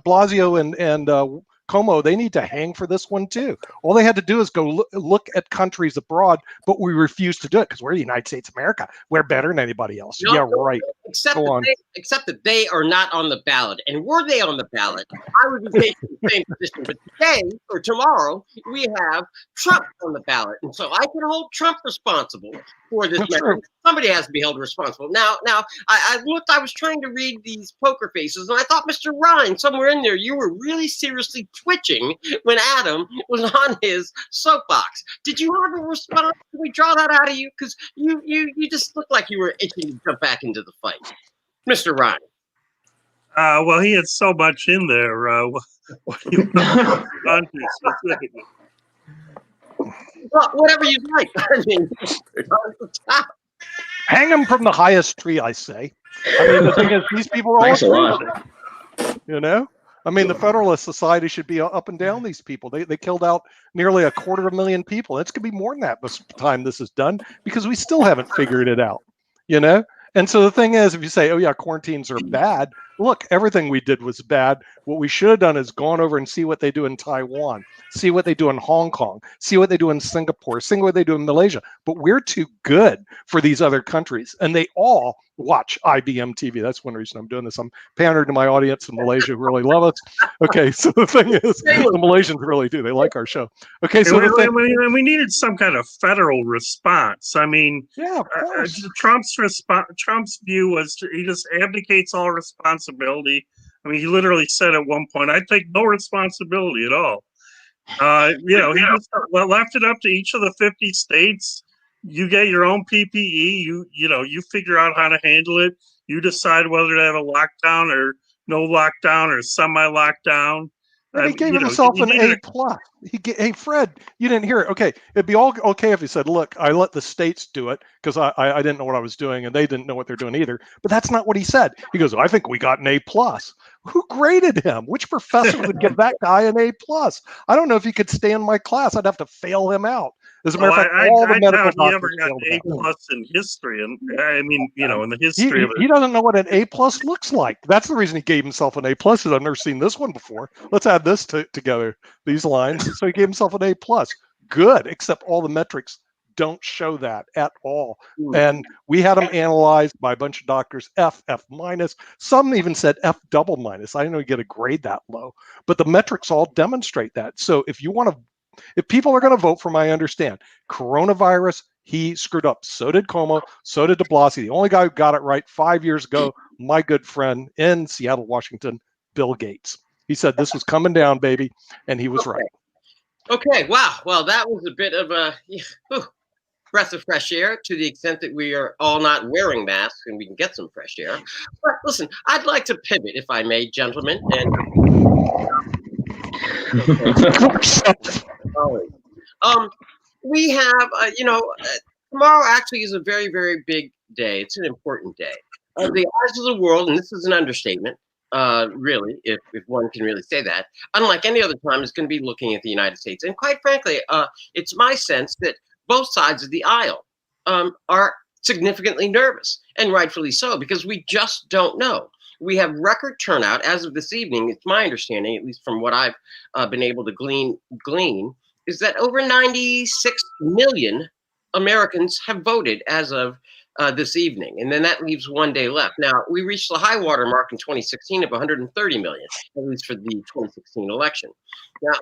Blasio and Como, they need to hang for this one too. All they had to do is go look at countries abroad, but we refuse to do it because we're the United States of America. We're better than anybody else. No, yeah, right. Except that they are not on the ballot. And were they on the ballot, I would be taking the same position. But today or tomorrow, we have Trump on the ballot. And so I can hold Trump responsible for this matter. Somebody has to be held responsible. Now, I looked, I was trying to read these poker faces, and I thought, Mr. Ryan, somewhere in there, you were really seriously twitching when Adam was on his soapbox. Did you have a response? Can we draw that out of you? Because you just looked like you were itching to jump back into the fight. Mr. Ryan. Well, he had so much in there. What do you want to specifically? Well, whatever you like. I mean, hang them from the highest tree, I say. I mean, the thing is, these people are all crazy. I mean, the Federalist Society should be up and down these people. They killed out nearly 250,000 people. It's going to be more than that by the time this is done, because we still haven't figured it out, And so the thing is, if you say, oh, yeah, quarantines are bad, look, everything we did was bad. What we should have done is gone over and see what they do in Taiwan, see what they do in Hong Kong, see what they do in Singapore, see what they do in Malaysia. But we're too good for these other countries. And they all watch IBM TV. That's one reason I'm doing this. I'm pandering to my audience in Malaysia who really love us. Okay, so the thing is, the Malaysians really do. They like our show. Okay, so we needed some kind of federal response. I mean, yeah, of course. Trump's view was he just abdicates all responsibility. I mean, he literally said at one point, "I take no responsibility at all." He just left it up to each of the 50 states. you get your own PPE. You figure out how to handle it. You decide whether to have a lockdown or no lockdown or semi-lockdown. And he gave himself an A plus. Hey, Fred, you didn't hear it. Okay, it'd be all okay if he said, "Look, I let the states do it because I didn't know what I was doing, and they didn't know what they're doing either." But that's not what he said. He goes, "I think we got an A plus." Who graded him? Which professor would give that guy an A plus? I don't know if he could stay in my class. I'd have to fail him out. As a matter of fact, all the medical he ever doctors got failed an A him out. plus in history, and I mean, in the history of it. He doesn't know what an A plus looks like. That's the reason he gave himself an A plus. I've never seen this one before. Let's add this together, these lines. So he gave himself an A plus. Good, except all the metrics don't show that at all. And we had them analyzed by a bunch of doctors, F minus. Some even said F double minus. I didn't know you get a grade that low, but the metrics all demonstrate that. So if people are going to vote for him, I understand. Coronavirus, he screwed up. So did Como. So did de Blasio. The only guy who got it right 5 years ago, my good friend in Seattle, Washington, Bill Gates. He said this was coming down, baby, and he was right. Okay, wow. Well, that was a bit of a breath of fresh air to the extent that we are all not wearing masks and we can get some fresh air. But listen, I'd like to pivot, if I may, gentlemen. And we have, tomorrow actually is a very, very big day. It's an important day. The eyes of the world, and this is an understatement, really, if one can really say that, unlike any other time, is going to be looking at the United States. And quite frankly, it's my sense that both sides of the aisle are significantly nervous, and rightfully so, because we just don't know. We have record turnout as of this evening. It's my understanding, at least from what I've been able to glean, is that over 96 million Americans have voted as of this evening. And then that leaves 1 day left. Now, we reached the high water mark in 2016 of 130 million, at least for the 2016 election. Now,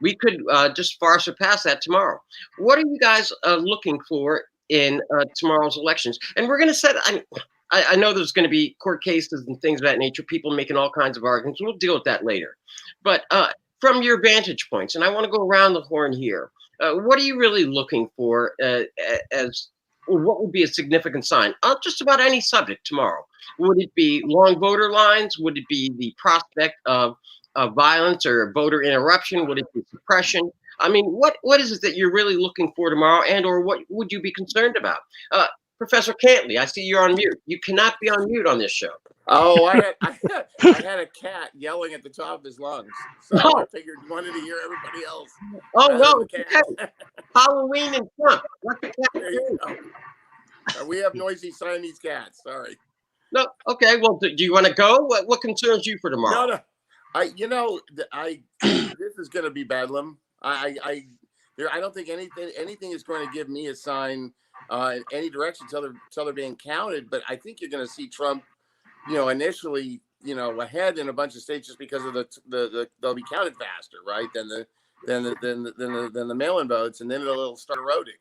we could just far surpass that tomorrow. What are you guys looking for in tomorrow's elections? And we're going to set, I know there's going to be court cases and things of that nature, people making all kinds of arguments. We'll deal with that later. But from your vantage points, and I want to go around the horn here, what are you really looking for what would be a significant sign on just about any subject tomorrow? Would it be long voter lines? Would it be the prospect of violence or voter interruption? Would it be suppression? I mean, what is it that you're really looking for tomorrow, and or what would you be concerned about? Professor Cantley, I see you're on mute. You cannot be on mute on this show. Oh, I had a cat yelling at the top of his lungs, so I figured you wanted to hear everybody else. Oh no, okay. Halloween and Trump. Let the cat there you go. We have noisy Siamese cats. Sorry. No, okay. Well, do you want to go? What concerns you for tomorrow? No. This is going to be bedlam. I don't think anything is going to give me a sign in any direction till they're being counted. But I think you're going to see Trump, initially, ahead in a bunch of states just because of they'll be counted faster, right? Than the mail-in votes, and then it'll start eroding.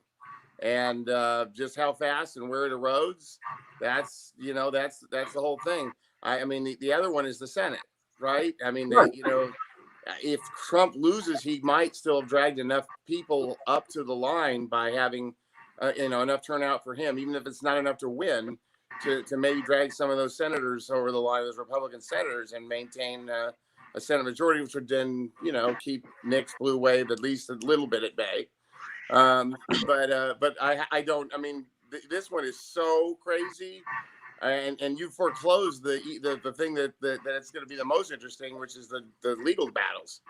And just how fast and where it erodes, that's the whole thing. I mean, the other one is the Senate, right? I mean, if Trump loses, he might still have dragged enough people up to the line by having, enough turnout for him, even if it's not enough to win, to maybe drag some of those senators over the line, those Republican senators, and maintain a Senate majority, which would then, keep Nick's blue wave at least a little bit at bay. But I don't. I mean, this one is so crazy. And you foreclosed the thing that it's going to be the most interesting, which is the legal battles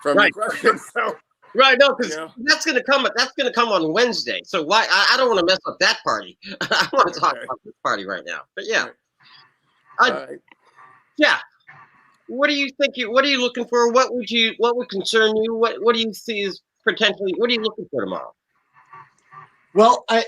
from the question. So right, no, because that's going to come. That's going to come on Wednesday. So why? I don't want to mess up that party. I want to talk about this party right now. But yeah, yeah. What do you think? What are you looking for? What would concern you? What do you see as potentially? What are you looking for tomorrow? Well, I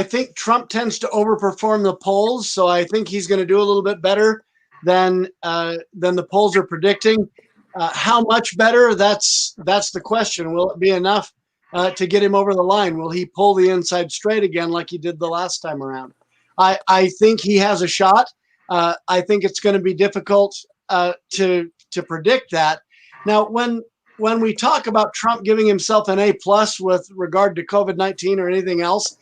think Trump tends to overperform the polls, so I think he's going to do a little bit better than the polls are predicting. How much better? That's the question. Will it be enough to get him over the line? Will he pull the inside straight again like he did the last time around? I think he has a shot. I think it's going to be difficult to predict that. Now, when when we talk about Trump giving himself an A+ with regard to COVID-19 or anything else,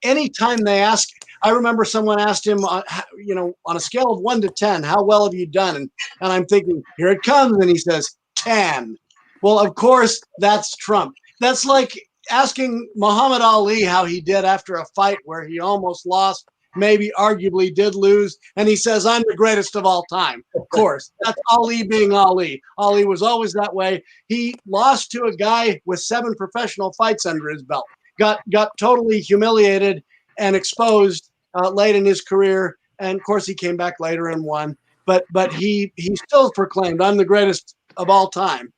anytime they ask, I remember someone asked him, on a scale of 1 to 10, how well have you done? And I'm thinking, here it comes, and he says 10. Well, of course, that's Trump. That's like asking Muhammad Ali how he did after a fight where he almost lost, maybe arguably did lose, and he says, I'm the greatest of all time. Of course, that's Ali being Ali. Ali was always that way. He lost to a guy with 7 professional fights under his belt, got totally humiliated and exposed late in his career, and of course he came back later and won. But he still proclaimed, I'm the greatest of all time.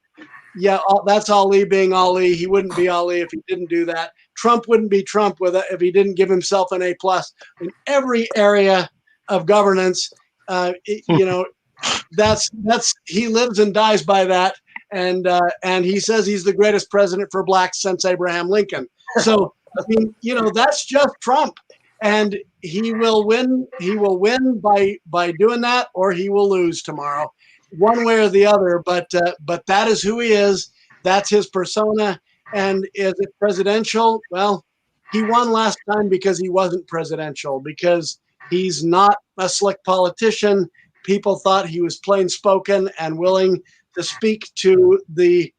Yeah, that's Ali being Ali. He wouldn't be Ali if he didn't do that. Trump wouldn't be Trump if he didn't give himself an A+ in every area of governance. That's he lives and dies by that, and he says he's the greatest president for blacks since Abraham Lincoln. So I mean, that's just Trump, and he will win. He will win by doing that, or he will lose tomorrow, one way or the other. But that is who he is. That's his persona. And is it presidential? Well, he won last time because he wasn't presidential, because he's not a slick politician. People thought he was plain spoken and willing to speak to the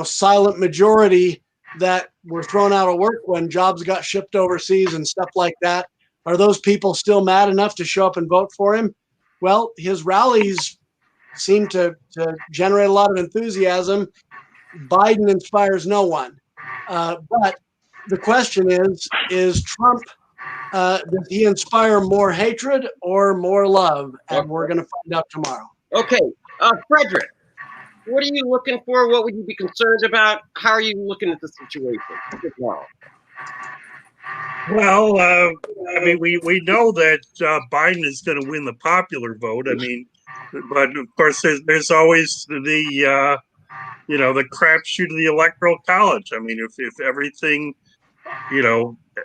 silent majority that were thrown out of work when jobs got shipped overseas and stuff like that. Are those people still mad enough to show up and vote for him? Well, his rallies seem to generate a lot of enthusiasm. Biden inspires no one. But the question is Trump, does he inspire more hatred or more love? And we're going to find out tomorrow. Okay. Frederick, what are you looking for? What would you be concerned about? How are you looking at the situation? Well, I mean, we know that Biden is going to win the popular vote. I mean, but of course, there's always the crapshoot of the Electoral College. I mean, if everything,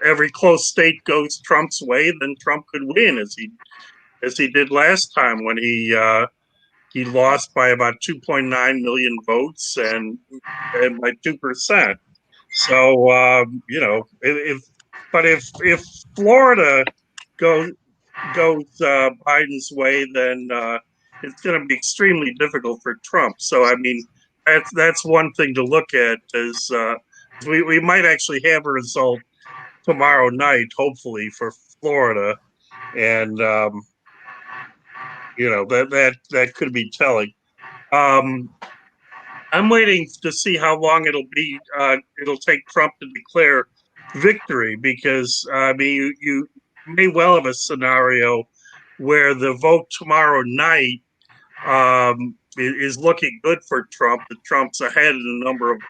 every close state goes Trump's way, then Trump could win, as he did last time when he lost by about 2.9 million votes and by 2%. So if Florida goes Biden's way, then it's going to be extremely difficult for Trump. So I mean, that's one thing to look at. Is we might actually have a result tomorrow night, hopefully, for Florida, and that could be telling. I'm waiting to see how long it'll take Trump to declare victory, because I mean, you may well have a scenario where the vote tomorrow night is looking good for Trump, that Trump's ahead in a number of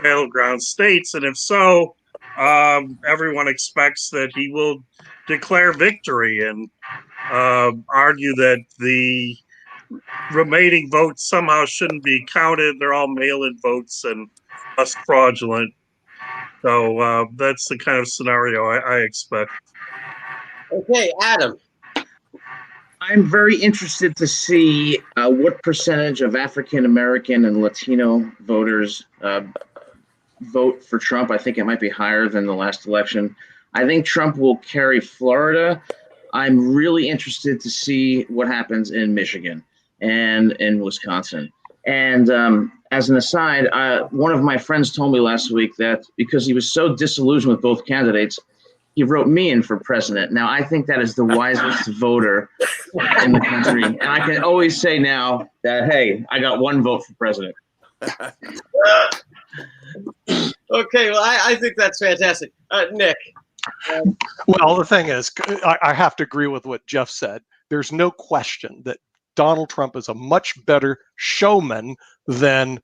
battleground states, and if so, everyone expects that he will declare victory and argue that the remaining votes somehow shouldn't be counted. They're all mail-in votes and less fraudulent. So that's the kind of scenario I expect. Okay, Adam. I'm very interested to see what percentage of African American and Latino voters vote for Trump. I think it might be higher than the last election. I think Trump will carry Florida. I'm really interested to see what happens in Michigan and in Wisconsin. And as an aside, one of my friends told me last week that because he was so disillusioned with both candidates, he wrote me in for president. Now, I think that is the wisest voter in the country. And I can always say now that, hey, I got one vote for president. Okay, well, I think that's fantastic. Nick. Well, the thing is, I have to agree with what Jeff said. There's no question that Donald Trump is a much better showman than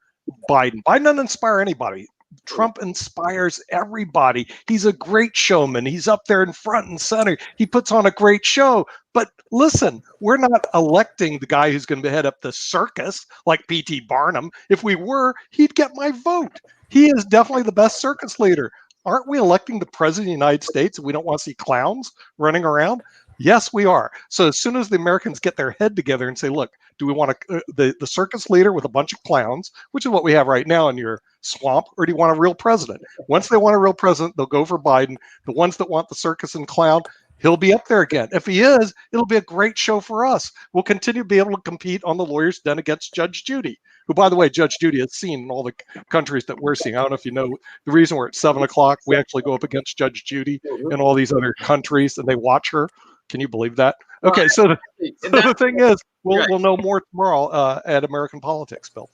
Biden. Biden doesn't inspire anybody. Trump inspires everybody. He's a great showman. He's up there in front and center. He puts on a great show. But listen, we're not electing the guy who's going to head up the circus like P.T. Barnum. If we were, he'd get my vote. He is definitely the best circus leader. Aren't we electing the president of the United States? We don't want to see clowns running around. Yes, we are. So as soon as the Americans get their head together and say, look, do we want the circus leader with a bunch of clowns, which is what we have right now in your swamp, or do you want a real president? Once they want a real president, they'll go for Biden. The ones that want the circus and clown, he'll be up there again. If he is, it'll be a great show for us. We'll continue to be able to compete on the Lawyer's Den against Judge Judy, who, by the way, Judge Judy is seen in all the countries that we're seeing. I don't know if you know the reason we're at 7 o'clock. We actually go up against Judge Judy in all these other countries, and they watch her. Can you believe that? Okay, so the thing is, we'll know more tomorrow at American Politics, Bill.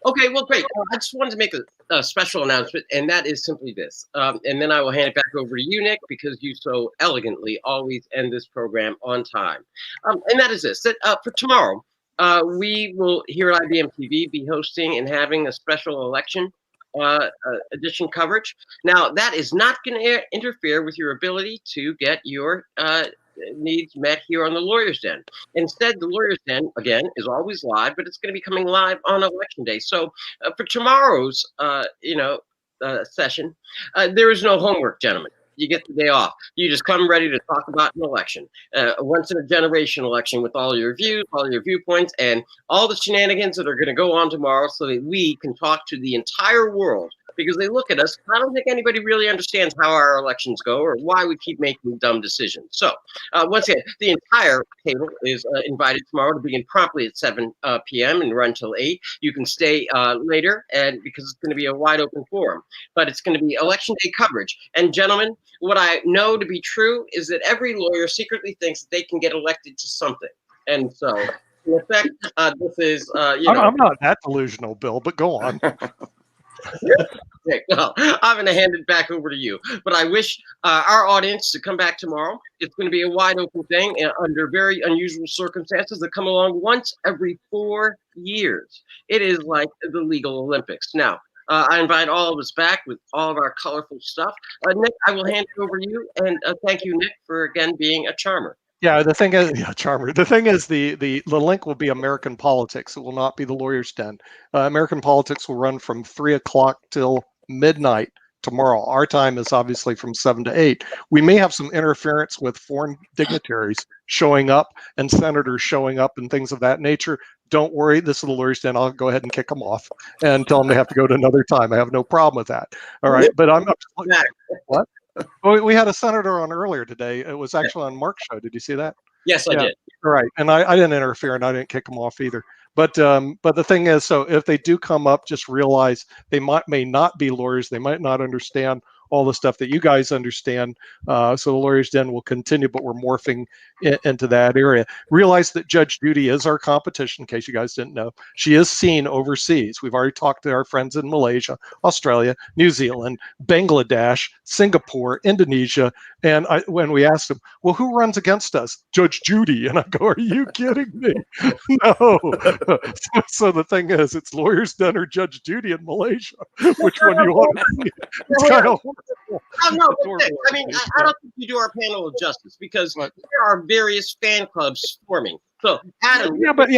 Okay, well, great. I just wanted to make a special announcement, and that is simply this. And then I will hand it back over to you, Nick, because you so elegantly always end this program on time. And that is this, that for tomorrow, we will, here at IBM TV, be hosting and having a special election edition coverage. Now, that is not going to interfere with your ability to get your needs met here on the Lawyer's Den. Instead, the Lawyer's Den, again, is always live, but it's going to be coming live on Election Day. So for tomorrow's, session, there is no homework, gentlemen. You get the day off. You just come ready to talk about an election, a once-in-a-generation election with all your views, all your viewpoints, and all the shenanigans that are going to go on tomorrow so that we can talk to the entire world. Because they look at us, I don't think anybody really understands how our elections go or why we keep making dumb decisions. So, once again, the entire table is invited tomorrow to begin promptly at 7 p.m. and run till 8. You can stay later, and because it's going to be a wide open forum. But it's going to be Election Day coverage. And gentlemen, what I know to be true is that every lawyer secretly thinks that they can get elected to something. And so, in effect, this is, I'm not that delusional, Bill, but go on. Okay, well, I'm going to hand it back over to you. But I wish our audience to come back tomorrow. It's going to be a wide open thing under very unusual circumstances that come along once every 4 years. It is like the legal Olympics. Now, I invite all of us back with all of our colorful stuff. Nick, I will hand it over to you. And thank you, Nick, for again being a charmer. Yeah, the thing is, charmer. The thing is, the link will be American Politics. It will not be the Lawyer's Den. American Politics will run from 3 o'clock till midnight tomorrow. Our time is obviously from 7 to 8. We may have some interference with foreign dignitaries showing up and senators showing up and things of that nature. Don't worry, this is the Lawyer's Den. I'll go ahead and kick them off and tell them they have to go to another time. I have no problem with that. All right, but I'm not. What? Well, we had a senator on earlier today. It was actually on Mark's show. Did you see that? Yes, I did. All right, and I didn't interfere, and I didn't kick them off either. But the thing is, so if they do come up, just realize they may not be lawyers. They might not understand all the stuff that you guys understand. So the Lawyer's Den will continue, but we're morphing into that area. Realize that Judge Judy is our competition, in case you guys didn't know. She is seen overseas. We've already talked to our friends in Malaysia, Australia, New Zealand, Bangladesh, Singapore, Indonesia. And when we asked them, well, who runs against us? Judge Judy. And I go, are you kidding me? No. So the thing is, it's Lawyer's Den or Judge Judy in Malaysia. Which one do you want to see? It's kind of horrible. Oh, no, I mean, I don't think you do our panel justice because there are various fan clubs forming. So, Adam. Yeah, but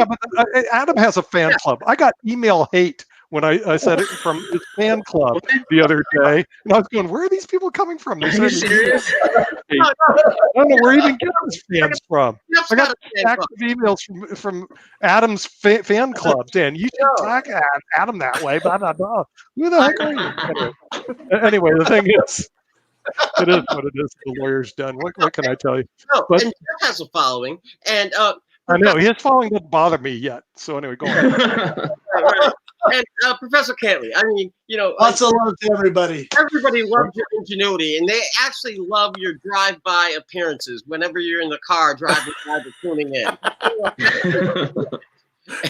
Adam has a fan club. I got email hate when I said it from his fan club the other day, and I was going, "Where are these people coming from?" Are you serious? I don't know where even get these fans from. I got stacks of emails from Adam's fan club, Dan. You should talk Adam that way. Blah blah blah. Who the heck are you? Anyway, the thing is, it is what it is. The Lawyer's Den. What can I tell you? No, and Jeff has a following, and I know his following doesn't bother me yet. So anyway, go on. And Professor Cantley, I mean, lots of love to everybody. Everybody loves your ingenuity, and they actually love your drive-by appearances whenever you're in the car driving by or tuning in.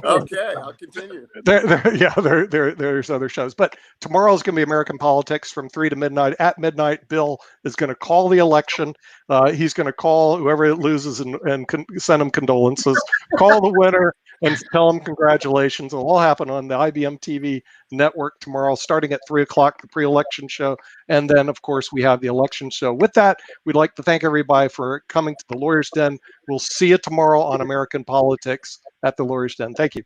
Okay, I'll continue. There's other shows, but tomorrow's going to be American Politics from 3 to midnight. At midnight, Bill is going to call the election. He's going to call whoever loses and send them condolences. Call the winner and tell them congratulations. It'll all happen on the IBM TV network tomorrow, starting at 3 o'clock, the pre-election show, and then of course we have the election show. With that, we'd like to thank everybody for coming to the Lawyer's Den. We'll see you tomorrow on American Politics at the Lawyer's Den. Thank you.